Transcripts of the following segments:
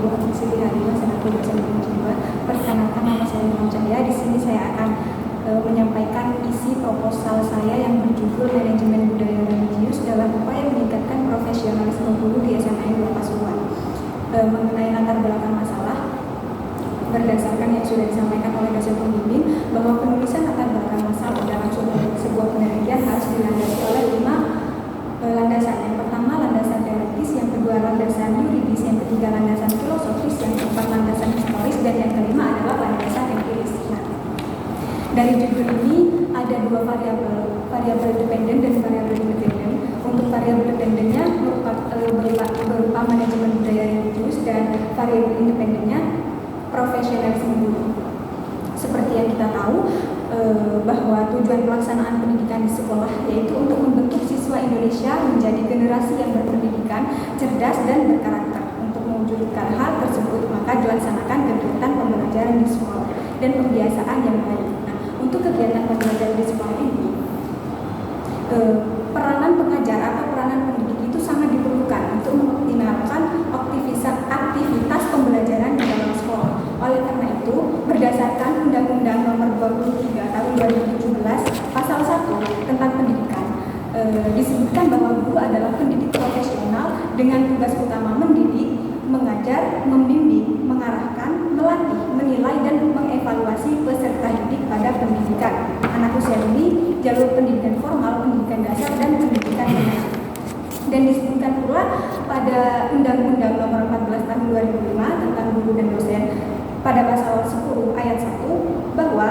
Siti Hadijah, selaku dosen jiwa. Perkenalkan, nama saya Imam Cahya. Di sini saya akan menyampaikan isi proposal saya yang berjudul Manajemen Budaya Religius dalam upaya meningkatkan profesionalisme guru di SMAN 2 Pasuruan. Mengenai latar belakang masalah, berdasarkan yang sudah disampaikan oleh dosen pembimbing, bahwa penulisan latar belakang masalah dalam sebuah penelitian harus dilandasi oleh 5 landasan. Yang pertama, landasan teoritis; yang kedua, landasan yuridis; yang ketiga, landasan filosofis; yang keempat, landasan historis; dan yang kelima adalah landasan empiris. Nah, dari judul ini ada 2 variabel dependen dan variabel independen. Untuk variabel dependennya berupa manajemen budaya religius, dan variabel independennya profesionalisme guru. Seperti yang kita tahu, bahwa tujuan pelaksanaan pendidikan di sekolah yaitu untuk membentuk siswa Indonesia menjadi generasi yang berpendidikan, cerdas, dan berkarakter. Untuk mewujudkan hal tersebut, maka dilaksanakan kegiatan pembelajaran di sekolah dan pembiasaan yang baik. Nah, untuk kegiatan pembelajaran di sekolah ini, peranan pengajar atau peranan pendidik itu sangat diperlukan untuk mengoptimalkan aktivitas pembelajaran di dalam sekolah. Oleh karena itu, berdasarkan Undang-Undang Nomor 23 Tahun 2017 Pasal 1 tentang pendidikan, disebutkan bahwa guru adalah pendidik profesional dengan tugas utama mendidik, mengajar, membimbing, mengarahkan, melatih, menilai, dan mengevaluasi peserta didik pada pendidikan anak usia dini, jalur pendidikan formal, pendidikan dasar, dan pendidikan menengah. Dan disebutkan pula pada Undang-Undang Nomor 14 Tahun 2005 tentang guru dan dosen pada pasal 10 ayat 1 bahwa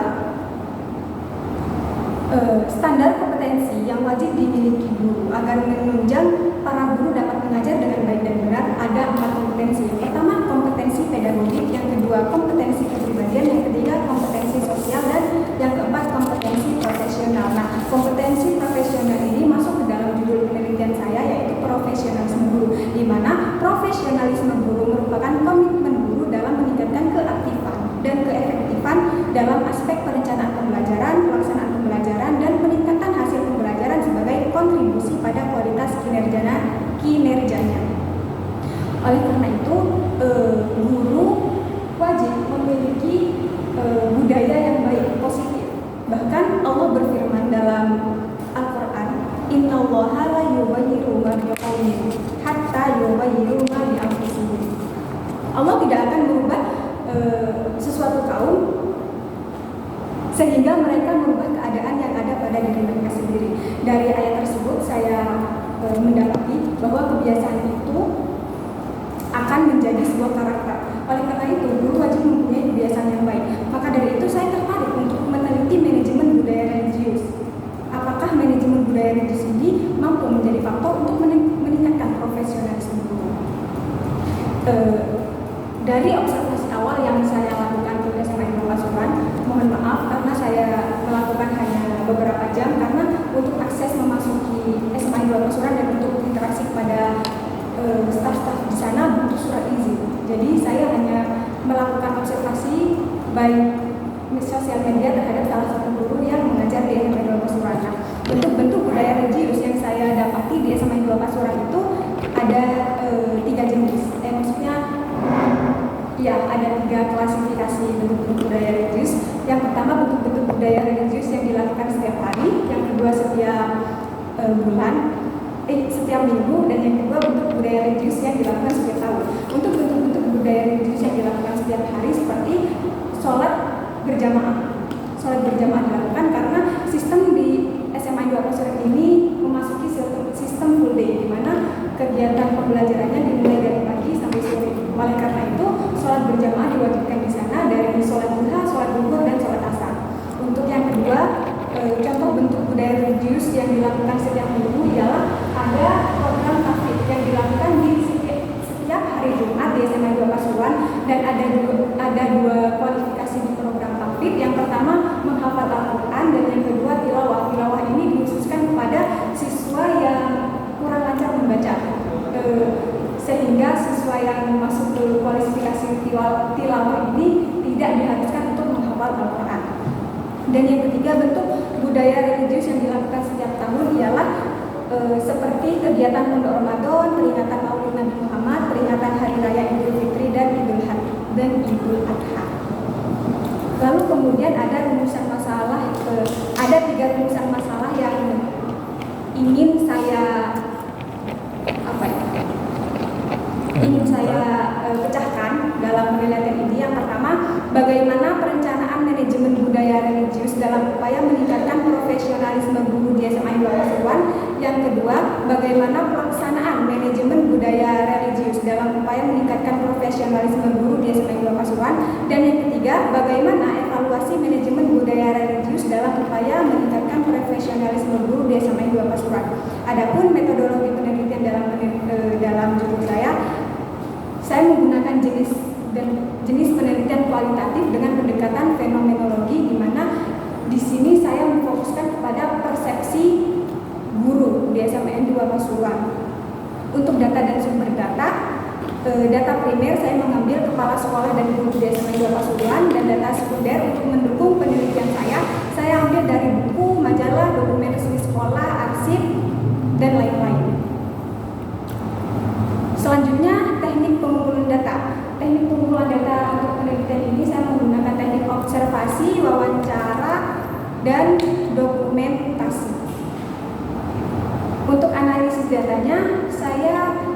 standar kompetensi yang wajib dimiliki guru agar menunjang para guru dapat mengajar dengan baik dan benar ada 4 kompetensi. Yang pertama, kompetensi pedagogik; yang kedua, kompetensi kepribadian; yang ketiga, kompetensi sosial; dan yang keempat, kompetensi profesional. Nah, kompetensi profesional ini masuk ke dalam judul penelitian saya, yaitu profesionalisme guru, di mana profesionalisme guru merupakan komitmen guru dalam meningkatkan keaktifan dan keefektifan dalam aspek perencanaan pembelajaran, pelaksanaan pembelajaran, dan peningkatan hasil pembelajaran sebagai kontribusi pada kualitas kinerjanya. Oleh karena itu, guru wajib memiliki budaya yang baik, positif. Bahkan Allah berfirman dalam Al-Quran, "Innallaha la yughayyiru ma biqaumin hatta yughayyiru ma bi anfusihim." Allah tidak akan merubah sesuatu kaum sehingga mereka merubah keadaan yang ada pada diri mereka sendiri. Dari ayat tersebut saya mendapati bahwa kebiasaan itu akan menjadi sebuah karakter. Oleh karena itu, guru wajib mempunyai kebiasaan yang baik. Maka dari itu saya tertarik untuk meneliti manajemen budaya religius. Apakah manajemen budaya religius ini mampu menjadi faktor untuk meningkatkan profesionalisme guru? Dari observasi awal yang saya lakukan di SMAN 2 Pasuruan, mohon maaf karena saya melakukan hanya beberapa jam, karena untuk akses memasuki SMAN 2 Pasuruan dan untuk interaksi kepada staf-staf di sana butuh surat izin. Jadi saya hanya melakukan observasi baik sosial media terhadap salah satu guru yang mengajar di SMAN 2 Pasuruan. Nah, bentuk-bentuk budaya religius yang saya dapati di SMAN 2 Pasuruan itu ada 3 jenis. Ada 3 klasifikasi bentuk-bentuk budaya religius. Yang pertama, bentuk-bentuk budaya religius yang dilakukan setiap hari; yang kedua, setiap setiap minggu; dan yang kedua, bentuk budaya religius yang dilakukan setiap tahun. Untuk bentuk-bentuk budaya religius yang dilakukan setiap hari seperti sholat berjamaah. Sholat berjamaah dilakukan karena sistem di SMA 2 Pasuruan ini memasuki sistem full day, di mana kegiatan pembelajarannya dimulai dari pagi sampai sore. Oleh karena itu, sholat berjamaah diwajibkan di sana, dari sholat duha, sholat zuhur, dan sholat asar. Untuk yang kedua, contoh bentuk budaya religius yang dilakukan setiap minggu ialah ada program tahfidz yang dilakukan di setiap hari Jumat di SMA 2 Pasuruan, dan ada 2 kualifikasi di program tahfidz. Yang pertama, menghafal Al-Quran, dan yang kedua, tilawah. Tilawah ini dikhususkan kepada siswa yang kurang lancar membaca, sehingga siswa yang masuk ke kualifikasi tilawah ini tidak diharuskan untuk menghafal Al-Quran. Dan yang ketiga, bentuk budaya religius yang dilakukan setiap tahun ialah seperti kegiatan Pondok Ramadan, peringatan Maulid Nabi Muhammad, peringatan Hari Raya Idul Fitri dan Idul kemudian ada rumusan masalah, ada 3 rumusan masalah yang ingin saya pecahkan dalam penelitian ini. Yang pertama, bagaimana perencanaan manajemen budaya religius dalam upaya meningkatkan profesionalisme guru di SMA 2 Pasuruan. Yang kedua, bagaimana pelaksanaan manajemen budaya religius dalam upaya meningkatkan profesionalisme guru di SMA 2 Pasuruan. Dan yang ketiga, bagaimana evaluasi manajemen budaya religius dalam upaya meningkatkan profesionalisme guru di SMA 2 Pasuruan. Adapun metodologi penelitian dalam judul saya menggunakan jenis penelitian kualitatif dengan pendekatan fenomenologi, di mana di sini saya memfokuskan kepada persepsi guru di SMN 2 Pasuruan. Untuk data dan sumber data, data primer saya mengambil kepala sekolah dan guru di SMN 2 Pasuruan, dan data sekunder untuk mendukung penelitian saya ambil dari buku, majalah, dokumen resmi sekolah, arsip, dan lain-lain. Selanjutnya, teknik pengumpulan data. Teknik pengumpulan data untuk penelitian ini saya menggunakan teknik observasi, wawancara, dan dokumentasi. Untuk analisis datanya, saya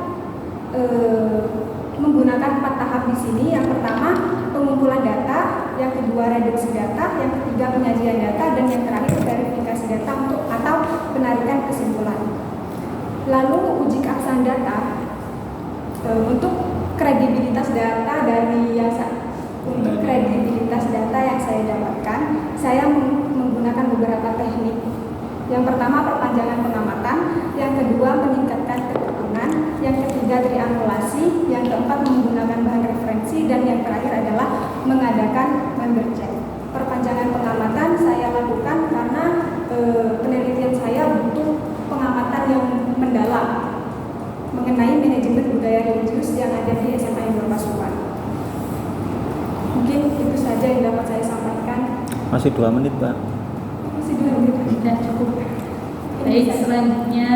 menggunakan 4 tahap di sini. Yang pertama, pengumpulan data, yang kedua reduksi data, yang ketiga penyajian data, dan yang terakhir verifikasi data atau penarikan kesimpulan. Lalu uji keabsahan data. Untuk kredibilitas data yang saya dapatkan, saya menggunakan beberapa teknik. Yang pertama, perpanjangan pengamatan, yang kedua meningkatkan keterangan, yang ketiga triangulasi, yang keempat menggunakan bahan referensi, dan yang terakhir adalah mengadakan member check. Perpanjangan pengamatan saya lakukan karena penelitian saya butuh pengamatan yang mendalam mengenai manajemen budaya religius yang ada di SMA 2 Pasuruan. Mungkin itu saja yang dapat saya sampaikan. Masih 2 menit, Pak. Masih 2 menit. Sudah cukup. Baik, selanjutnya